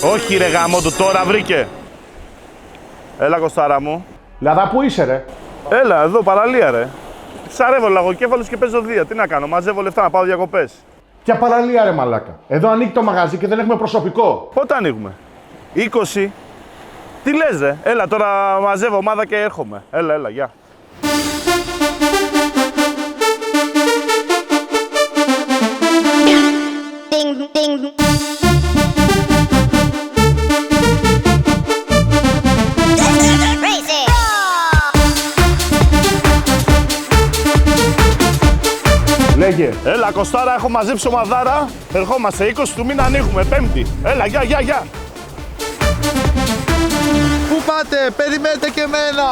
Όχι ρε γάμο του, τώρα βρήκε. Έλα Κωστάρα μου. Λαδά, πού είσαι ρε? Έλα εδώ, παραλία ρε. Ψαρεύω λαγοκέφαλος και παίζω δία. Τι να κάνω, μαζεύω λεφτά να πάω διακοπές. Ποια παραλία ρε μαλάκα? Εδώ ανοίγει το μαγαζί και δεν έχουμε προσωπικό. Πότε ανοίγουμε? 20. Τι λες ρε, έλα τώρα μαζεύω ομάδα και έρχομαι. Έλα, γεια. Λέγε. Έλα Κωστάρα, έχω μαζέψει ομαδάρα. Ερχόμαστε, 20 του μήνα ανοίγουμε, Πέμπτη. Έλα, γεια. Πού πάτε, περιμένετε και εμένα.